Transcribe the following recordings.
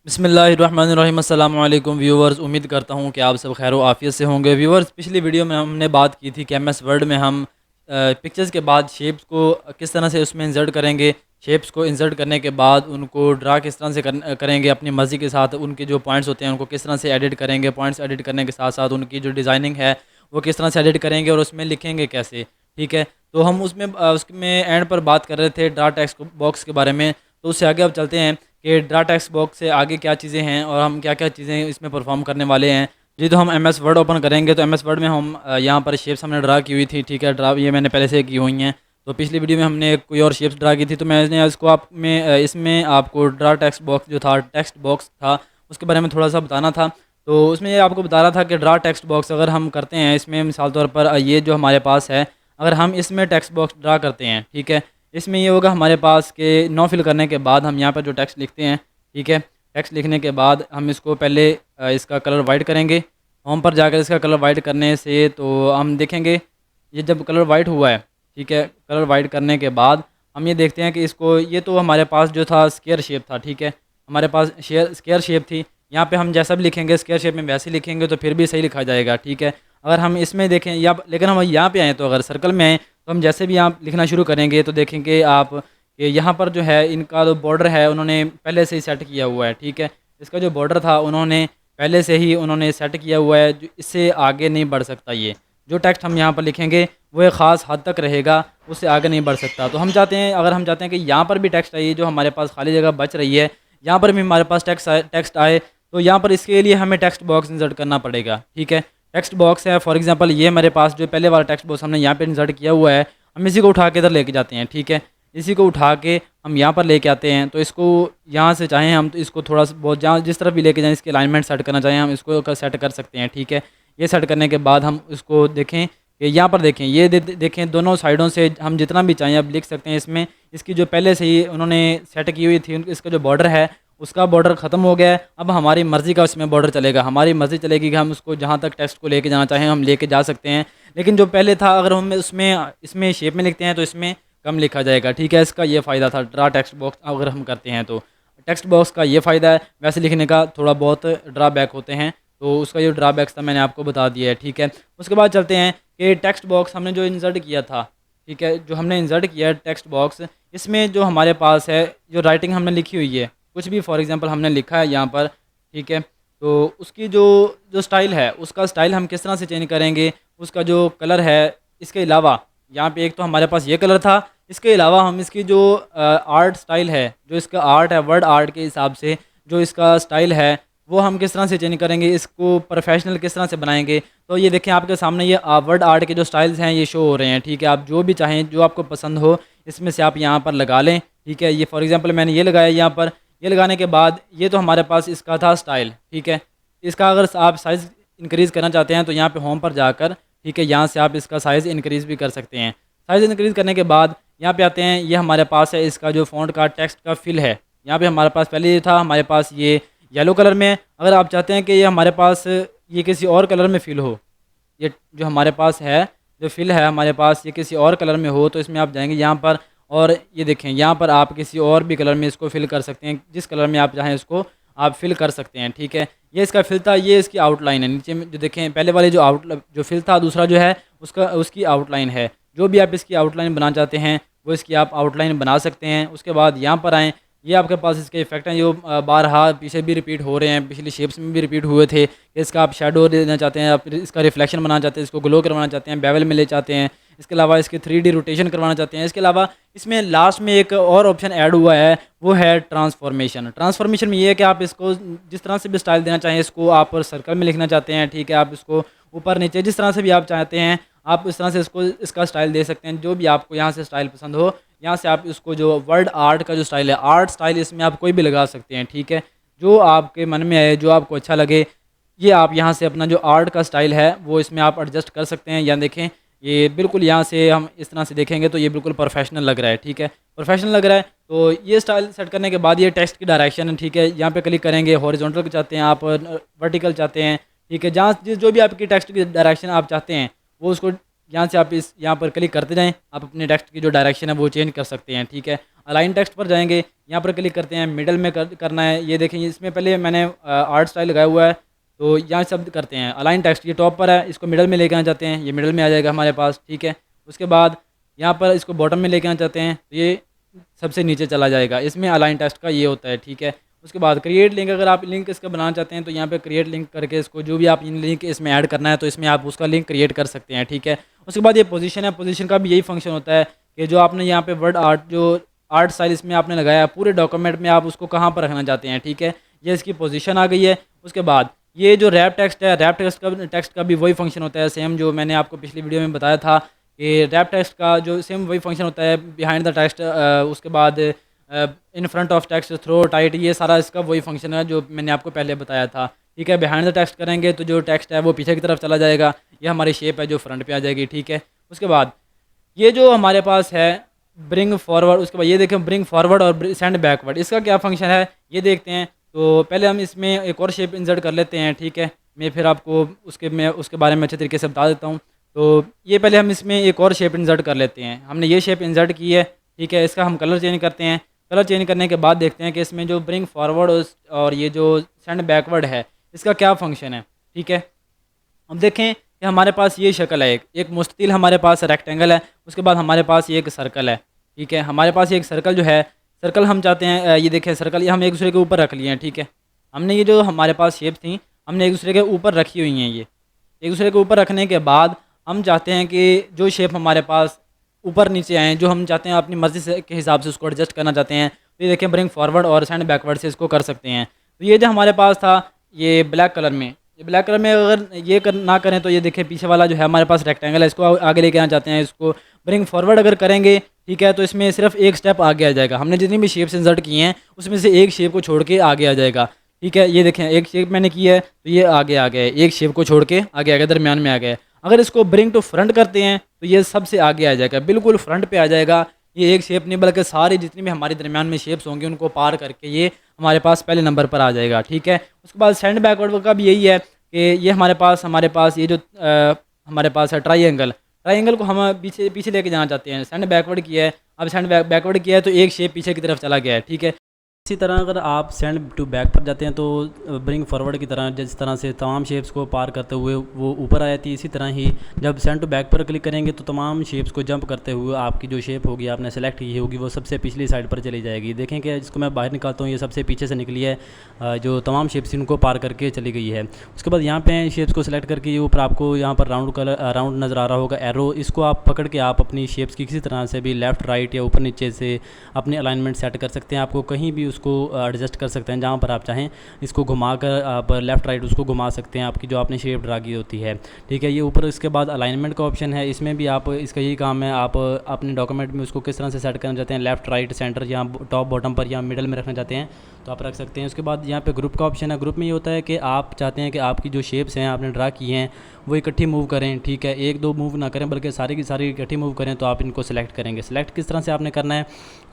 बिस्मिल्लाहिर्रहमानिर्रहीम। अस्सलाम वालेकुम व्यूवर्स, उम्मीद करता हूँ कि आप सब खैर आफ़ियत से होंगे। व्यूवर्स, पिछली वीडियो में हमने बात की थी कि एम एस वर्ड में हम पिक्चर्स के बाद शेप्स को किस तरह से उसमें इंसर्ट करेंगे। शेप्स को इंसर्ट करने के बाद उनको ड्रा किस तरह से करेंगे अपनी मर्ज़ी के साथ। उनके जो पॉइंट्स होते हैं उनको किस तरह से एडिट करेंगे। पॉइंट्स एडिट करने के साथ साथ उनकी जो डिज़ाइनिंग है वो किस तरह से एडिट करेंगे और उसमें लिखेंगे कैसे। ठीक है, तो हम उसमें एंड पर बात कर रहे थे ड्रा टेक्स्ट बॉक्स के बारे में। तो उससे आगे अब चलते हैं कि ड्रा टेक्स्ट बॉक्स से आगे क्या चीज़ें हैं और हम क्या क्या चीज़ें इसमें परफॉर्म करने वाले हैं। जी, तो हम एम एस वर्ड ओपन करेंगे तो एम एस वर्ड में हम यहाँ पर शेप्स हमने ड्रा की हुई थी। ठीक है, ड्रा ये मैंने पहले से की हुई हैं। तो पिछली वीडियो में हमने कोई और शेप्स ड्रा की थी, तो मैंने इसको इसमें आपको ड्रा टेक्स्ट बॉक्स जो था, टेक्स्ट बॉक्स था, उसके बारे में थोड़ा सा बताना था। तो उसमें ये आपको बता रहा था कि ड्रा टेक्स्ट बॉक्स अगर हम करते हैं इसमें, मिसाल तौर पर ये जो हमारे पास है, अगर हम इसमें टेक्स्ट बॉक्स ड्रा करते हैं, ठीक है, इसमें ये होगा हमारे पास के नो फिल करने के बाद हम यहाँ पर जो टेक्स्ट लिखते हैं, ठीक है, टेक्स्ट लिखने के बाद हम इसको पहले इसका कलर वाइट करेंगे। होम पर जाकर इसका कलर वाइट करने से तो हम देखेंगे ये जब कलर वाइट हुआ है, ठीक है, कलर वाइट करने के बाद हम ये देखते हैं कि इसको, ये तो हमारे पास जो था स्क्वायर शेप था, ठीक है, हमारे पास स्क्वायर शेप थी। यहाँ पे हम जैसा भी लिखेंगे स्क्वायर शेप में वैसे लिखेंगे तो फिर भी सही लिखा जाएगा। ठीक है, अगर हम इसमें देखें या लेकिन हम यहाँ पे आएँ तो अगर सर्कल में आएँ तो हम जैसे भी यहाँ लिखना शुरू करेंगे तो देखेंगे आप कि यहाँ पर जो है इनका जो बॉर्डर है उन्होंने पहले से ही सेट किया हुआ है। ठीक है, इसका जो बॉर्डर था उन्होंने पहले से ही उन्होंने सेट किया हुआ है, जो इससे आगे नहीं बढ़ सकता। ये जो टेक्स्ट हम यहाँ पर लिखेंगे वो एक ख़ास हद तक रहेगा, उससे आगे नहीं बढ़ सकता। तो हम चाहते हैं, अगर हम चाहते हैं कि यहाँ पर भी टेक्स्ट आइए, जो हमारे पास खाली जगह बच रही है यहाँ पर भी हमारे पास टेक्स्ट आए, तो यहाँ पर इसके लिए हमें टेक्स्ट बॉक्स इंसर्ट करना पड़ेगा। ठीक है, टेक्स्ट बॉक्स है, फॉर एग्जांपल ये मेरे पास जो पहले वाला टेक्स्ट बॉक्स हमने यहाँ पे इंसर्ट किया हुआ है, हम इसी को उठा के इधर लेके जाते हैं। ठीक है, इसी को उठा के हम यहाँ पर लेके आते हैं। तो इसको यहाँ से चाहें हम तो इसको थोड़ा सा बहुत जहाँ जिस तरफ भी लेके जाएँ, इसके अलाइनमेंट सेट करना चाहें हम इसको सेट कर सकते हैं। ठीक है, ये सेट करने के बाद हम इसको देखें कि यहाँ पर देखें, ये देखें दोनों साइडों से हम जितना भी चाहें अब लिख सकते हैं इसमें। इसकी जो पहले से ही उन्होंने सेट की हुई थी, इसका जो बॉर्डर है उसका बॉर्डर ख़त्म हो गया है। अब हमारी मर्ज़ी का इसमें बॉर्डर चलेगा, हमारी मर्ज़ी चलेगी कि हम उसको जहाँ तक टेक्स्ट को लेके जाना चाहें हम लेके जा सकते हैं। लेकिन जो पहले था, अगर हम इसमें शेप में लिखते हैं तो इसमें कम लिखा जाएगा। ठीक है, इसका ये फ़ायदा था ड्रा टेक्स्ट बॉक्स अगर हम करते हैं तो। टेक्स्ट बॉक्स का ये फ़ायदा है, वैसे लिखने का थोड़ा बहुत ड्राबैक होते हैं, तो उसका जो ड्राबैक्स था मैंने आपको बता दिया है। ठीक है, उसके बाद चलते हैं कि टेक्स्ट बॉक्स हमने जो इंसर्ट किया था, ठीक है, जो हमने इंसर्ट किया है टेक्स्ट बॉक्स, इसमें जो हमारे पास है जो राइटिंग हमने लिखी हुई है, कुछ भी फॉर एग्जांपल हमने लिखा है यहाँ पर, ठीक है, तो उसकी जो जो स्टाइल है उसका स्टाइल हम किस तरह से चेंज करेंगे, उसका जो कलर है, इसके अलावा यहाँ पे एक तो हमारे पास ये कलर था, इसके अलावा हम इसकी जो आर्ट स्टाइल है, जो इसका आर्ट है वर्ड आर्ट के हिसाब से जो इसका स्टाइल है वो हम किस तरह से चेंज करेंगे, इसको प्रोफेशनल किस तरह से बनाएंगे। तो ये देखें आपके सामने ये वर्ड आर्ट के जो स्टाइल्स हैं ये शो हो रहे हैं। ठीक है, आप जो भी चाहें जो आपको पसंद हो इसमें से आप यहाँ पर लगा लें। ठीक है, ये फॉर एग्जांपल मैंने ये लगाया यहाँ पर, ये लगाने के बाद ये तो हमारे पास इसका था स्टाइल। ठीक है, इसका अगर आप साइज़ इंक्रीज़ करना चाहते हैं तो यहाँ पे होम पर जाकर, ठीक है, यहाँ से आप इसका साइज़ इंक्रीज़ भी कर सकते हैं। साइज़ इंक्रीज़ करने के बाद यहाँ पे आते हैं, ये हमारे पास है इसका जो फ़ॉन्ट का टेक्स्ट का फिल है। यहाँ पे हमारे पास पहले ये था, हमारे पास ये येलो कलर में है। अगर आप चाहते हैं कि ये हमारे पास ये किसी और कलर में फिल हो, ये जो हमारे पास है जो फिल है हमारे पास ये किसी और कलर में हो, तो इसमें आप जाएंगे यहाँ पर और ये देखें यहाँ पर आप किसी और भी कलर में इसको फिल कर सकते हैं, जिस कलर में आप चाहें इसको आप फिल कर सकते हैं। ठीक है, ये इसका फिल था, ये इसकी आउटलाइन है। नीचे में जो देखें पहले वाले जो फिल था, दूसरा जो है उसकी आउटलाइन है। जो भी आप इसकी आउटलाइन बनाना चाहते हैं वो इसकी आप आउटलाइन बना सकते हैं। उसके बाद यहाँ पर आएँ, ये आपके पास इसके इफेक्ट हैं जो बारहा पीछे भी रिपीट हो रहे हैं, पिछली शेप्स में भी रिपीट हुए थे। इसका आप शेडो देना चाहते हैं, आप इसका रिफ्लेक्शन बनाना चाहते हैं, इसको ग्लो करवाना चाहते हैं, बेवल में ले चाहते हैं। इसके अलावा इसके 3D रोटेशन करवाना चाहते हैं। इसके अलावा इसमें लास्ट में एक और ऑप्शन ऐड हुआ है, वो है ट्रांसफॉर्मेशन। ट्रांसफॉर्मेशन में ये है कि आप इसको जिस तरह से भी स्टाइल देना चाहें, इसको आप सर्कल में लिखना चाहते हैं, ठीक है, आप इसको ऊपर नीचे जिस तरह से भी आप चाहते हैं आप इस तरह से इसका स्टाइल दे सकते हैं। जो भी आपको यहाँ से स्टाइल पसंद हो, यहाँ से आप इसको जो वर्ड आर्ट का जो स्टाइल है, आर्ट स्टाइल, इसमें आप कोई भी लगा सकते हैं। ठीक है, जो आपके मन में आए, जो आपको अच्छा लगे, ये आप यहाँ से अपना जो आर्ट का स्टाइल है वो इसमें आप एडजस्ट कर सकते हैं। या देखें ये बिल्कुल यहाँ से हम इस तरह से देखेंगे तो ये बिल्कुल प्रोफेशनल लग रहा है। ठीक है, प्रोफेशनल लग रहा है। तो ये स्टाइल सेट करने के बाद ये टेक्स्ट की डायरेक्शन है, ठीक है, यहाँ पे क्लिक करेंगे, हॉरिजॉन्टल चाहते हैं आप, वर्टिकल चाहते हैं, ठीक है, जहाँ जो भी आपकी टेक्स्ट की डायरेक्शन आप चाहते हैं वो उसको यहाँ से आप इस यहाँ पर क्लिक करते जाएँ, आप अपने टेक्स्ट की जो डायरेक्शन है वो चेंज कर सकते हैं, ठीक है। अलाइन टेक्स्ट पर जाएंगे, यहाँ पर क्लिक करते हैं, मिडल में करना है। ये देखें, इसमें पहले मैंने आर्ट स्टाइल लगाया हुआ है, तो यहाँ सब करते हैं। अलाइन टेक्स्ट ये टॉप पर है, इसको मिडल में लेके आना चाहते हैं, ये मिडल में आ जाएगा हमारे पास, ठीक है। उसके बाद यहाँ पर इसको बॉटम में लेके आना चाहते हैं, तो ये सबसे नीचे चला जाएगा। इसमें अलाइन टेक्स्ट का ये होता है, ठीक है। उसके बाद क्रिएट लिंक, अगर आप लिंक इसका बनाना चाहते हैं तो यहाँ पे क्रिएट लिंक करके इसको जो भी आप इन लिंक इसमें ऐड करना है तो इसमें आप उसका लिंक क्रिएट कर सकते हैं, ठीक है। उसके बाद ये पोजीशन है, पोजीशन का भी यही फंक्शन होता है कि जो आपने यहाँ पे वर्ड आर्ट जो आर्ट स्टाइल इसमें आपने लगाया पूरे डॉक्यूमेंट में, आप उसको कहाँ पर रखना चाहते हैं, ठीक है। ये इसकी पोजीशन आ गई है। उसके बाद ये जो रैप टेक्स्ट है, रैप टेक्स्ट का भी वही फंक्शन होता है, सेम जो मैंने आपको पिछली वीडियो में बताया था कि रैप टेक्स्ट का जो सेम वही फंक्शन होता है, बिहाइंड द टेक्स्ट, उसके बाद in front of text, throw, tight, ये सारा इसका वही फंक्शन है जो मैंने आपको पहले बताया था, ठीक है। बिहाइंड द टेक्स्ट करेंगे तो जो टेक्स्ट है वो पीछे की तरफ चला जाएगा, ये हमारी शेप है जो फ्रंट पे आ जाएगी, ठीक है। उसके बाद ये जो हमारे पास है ब्रिंग फॉरवर्ड, उसके बाद ये देखें ब्रिंग फॉरवर्ड और सेंड बैकवर्ड, इसका क्या फंक्शन है ये देखते हैं। तो पहले हम इसमें एक और शेप इंसर्ट कर लेते हैं, ठीक है। मैं फिर आपको उसके बारे में अच्छे तरीके से बता देता हूँ। तो ये पहले हम इसमें एक और शेप इंसर्ट कर लेते हैं। हमने ये शेप इंसर्ट की है, ठीक है। इसका हम कलर चेंज करते हैं। कलर चेंज करने के बाद देखते हैं कि इसमें जो ब्रिंग फॉरवर्ड और ये जो सेंड बैकवर्ड है इसका क्या फंक्शन है, ठीक है। अब देखें कि हमारे पास ये शक्ल है, एक मुस्ततिल हमारे पास रेक्टेंगल है, उसके बाद हमारे पास ये एक सर्कल है, ठीक है। हमारे पास एक सर्कल जो है, सर्कल हम चाहते हैं, ये देखें सर्कल ये हम एक दूसरे के ऊपर रख लिए हैं, ठीक है। हमने ये जो हमारे पास शेप थी हमने एक दूसरे के ऊपर रखी हुई हैं। ये एक दूसरे के ऊपर रखने के बाद हम चाहते हैं कि जो शेप हमारे पास ऊपर नीचे आए, जो हम चाहते हैं अपनी मर्ज़ी से के हिसाब से उसको एडजस्ट करना चाहते हैं, तो ये देखें ब्रिंग फॉरवर्ड और सेंड बैकवर्ड से इसको कर सकते हैं। तो ये जो हमारे पास था ये ब्लैक कलर में, ये ब्लैक कलर में अगर ये ना करें तो ये देखें पीछे वाला जो है हमारे पास रेक्टेंगल है, इसको आगे लेके आना चाहते हैं, इसको ब्रिंग फॉरवर्ड अगर करेंगे, ठीक है, तो इसमें सिर्फ एक स्टेप आगे आ जाएगा। हमने जितनी भी शेप्स इंसर्ट की हैं उसमें से एक शेप को छोड़ के आगे आ जाएगा, ठीक है। ये देखें एक शेप मैंने की है तो ये आगे आ गया, एक शेप को छोड़ के आगे आ गया, दरमियान में आ गया। अगर इसको ब्रिंग टू फ्रंट करते हैं तो ये सबसे आगे आ जाएगा, बिल्कुल फ्रंट पे आ जाएगा। ये एक शेप नहीं बल्कि सारी जितनी भी हमारे दरमियान में शेप्स होंगे उनको पार करके ये हमारे पास पहले नंबर पर आ जाएगा, ठीक है। उसके बाद सेंड बैकवर्ड का भी यही है कि ये हमारे पास ये जो हमारे पास है ट्राइंगल, ट्राइंगल को हम पीछे पीछे लेके जाना चाहते हैं। सेंड बैकवर्ड किया है, अब सेंड बैकवर्ड किया है तो एक शेप पीछे की तरफ चला गया है, ठीक है। इसी तरह अगर आप सेंड टू बैक पर जाते हैं तो ब्रिंग फॉरवर्ड की तरह जिस तरह से तमाम शेप्स को पार करते हुए वो ऊपर आ जाती है, इसी तरह ही जब सेंड टू बैक पर क्लिक करेंगे तो तमाम शेप्स को जंप करते हुए आपकी जो शेप होगी आपने सेलेक्ट की होगी वो सबसे पिछली साइड पर चली जाएगी। देखें कि जिसको मैं बाहर निकालता हूँ ये सबसे पीछे से निकली है, जो तमाम शेप्स इनको पार करके चली गई है। उसके बाद यहाँ पे शेप्स को सिलेक्ट करके ये ऊपर आपको यहाँ पर राउंड नज़र आ रहा होगा एरो, इसको आप पकड़ के आप अपनी शेप्स की किसी तरह से भी लेफ़्ट राइट या ऊपर नीचे से अपनी अलाइनमेंट सेट कर सकते हैं। आपको कहीं भी उसको एडजस्ट कर सकते हैं जहाँ पर आप चाहें, इसको घुमाकर आप लेफ़्ट राइट उसको घुमा सकते हैं आपकी जो आपने शेप ड्रा की होती है, ठीक है। ये ऊपर इसके बाद अलाइनमेंट का ऑप्शन है, इसमें भी आप इसका यही काम है, आप अपने डॉक्यूमेंट में उसको किस तरह से सेट करना चाहते हैं, लेफ़्ट राइट सेंटर या टॉप बॉटम पर या मिडल में रखना चाहते हैं तो आप रख सकते हैं। उसके बाद यहाँ पे ग्रुप का ऑप्शन है, ग्रुप में ये होता है कि आप चाहते हैं कि आपकी जो शेप्स हैं आपने ड्रा की हैं वो इकट्ठी मूव करें, ठीक है, एक दो मूव ना करें बल्कि सारी की सारी इकट्ठी मूव करें। तो आप इनको सेलेक्ट करेंगे। सेलेक्ट किस तरह से आपने करना है,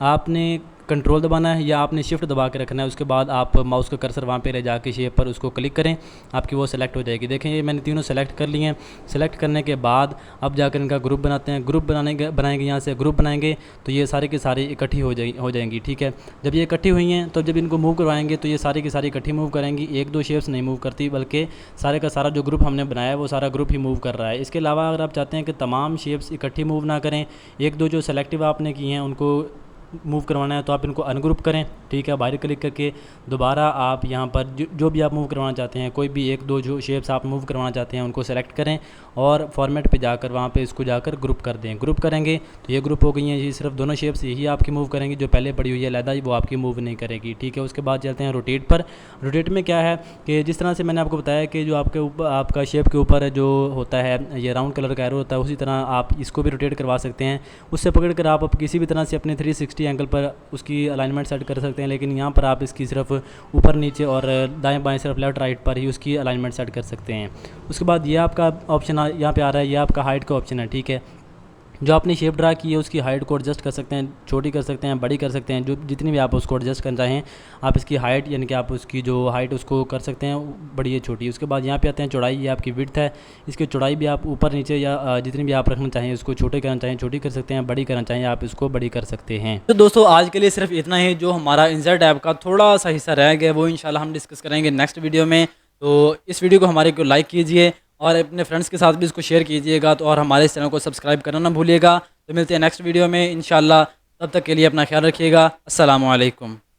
आपने कंट्रोल दबाना है या आपने शिफ्ट दबा के रखना है। उसके बाद आप माउस का कर्सर वहाँ पे ले जाके शेप पर उसको क्लिक करें, आपकी वो सेलेक्ट हो जाएगी। देखें ये मैंने तीनों सेलेक्ट कर लिए हैं। सेलेक्ट करने के बाद अब जाकर इनका ग्रुप बनाते हैं। ग्रुप बनाएंगे यहाँ से ग्रुप बनाएंगे तो ये सारी की सारी इकट्ठी हो जाएंगी, ठीक है। जब ये इकट्ठी हुई हैं तो जब इनको मूव करवाएंगे तो ये सारी की सारी इकट्ठी मूव करेंगी, एक दो शेप्स नहीं मूव करती बल्कि सारे का सारा जो ग्रुप हमने बनाया है वो सारा ग्रुप ही मूव कर रहा है। इसके अलावा अगर आप चाहते हैं कि तमाम शेप्स इकट्ठी मूव ना करें, एक दो जो सेलेक्टिव आपने की हैं उनको मूव करवाना है तो आप इनको अनग्रुप करें, ठीक है। बाहर क्लिक करके दोबारा आप यहाँ पर जो भी आप मूव करवाना चाहते हैं, कोई भी एक दो जो शेप्स आप मूव करवाना चाहते हैं उनको सेलेक्ट करें और फॉर्मेट पे जाकर वहाँ पे इसको जाकर ग्रुप कर दें। ग्रुप करेंगे तो ये ग्रुप हो गई हैं, ये सिर्फ दोनों शेप्स यही आपकी मूव करेंगी, जो पहले पड़ी हुई है अलहदा वो आपकी मूव नहीं करेगी, ठीक है। उसके बाद चलते हैं रोटेट पर। रोटेट में क्या है कि जिस तरह से मैंने आपको बताया कि जो आपके ऊपर आपका शेप के ऊपर जो होता है ये राउंड कलर का एरो होता है, उसी तरह आप इसको भी रोटेट करवा सकते हैं। उससे पकड़ कर आप किसी भी तरह से अपने 360 एंगल पर उसकी अलाइनमेंट सेट कर सकते हैं, लेकिन यहाँ पर आप इसकी सिर्फ ऊपर नीचे और दाएं बाएं सिर्फ लेफ्ट राइट पर ही उसकी अलाइनमेंट सेट कर सकते हैं। उसके बाद ये आपका ऑप्शन यहाँ पे आ रहा है, ये आपका हाइट का ऑप्शन है, ठीक है। जो आपने शेप ड्रा की है उसकी हाइट को एडजस्ट कर सकते हैं, छोटी कर सकते हैं, बड़ी कर सकते हैं, जो जितनी भी आप उसको एडजस्ट करना चाहें। आप इसकी हाइट यानी कि आप उसकी जो हाइट उसको कर सकते हैं बड़ी या छोटी। उसके बाद यहाँ पे आते हैं चौड़ाई, ये आपकी विड्थ है। इसकी चौड़ाई भी आप ऊपर नीचे या जितनी भी आप रखना चाहें, उसको छोटे करना चाहें छोटी कर सकते हैं, बड़ी करना चाहें आप इसको बड़ी कर सकते हैं। तो दोस्तों आज के लिए सिर्फ इतना ही। जो हमारा इंसर्ट ऐप का थोड़ा सा हिस्सा रह गया वो इंशाल्लाह हम डिस्कस करेंगे नेक्स्ट वीडियो में। तो इस वीडियो को हमारे को लाइक कीजिए और अपने फ्रेंड्स के साथ भी इसको शेयर कीजिएगा, तो और हमारे इस चैनल को सब्सक्राइब करना ना भूलिएगा। तो मिलते हैं नेक्स्ट वीडियो में इंशाल्लाह। तब तक के लिए अपना ख्याल रखिएगा। अस्सलामु अलैकुम।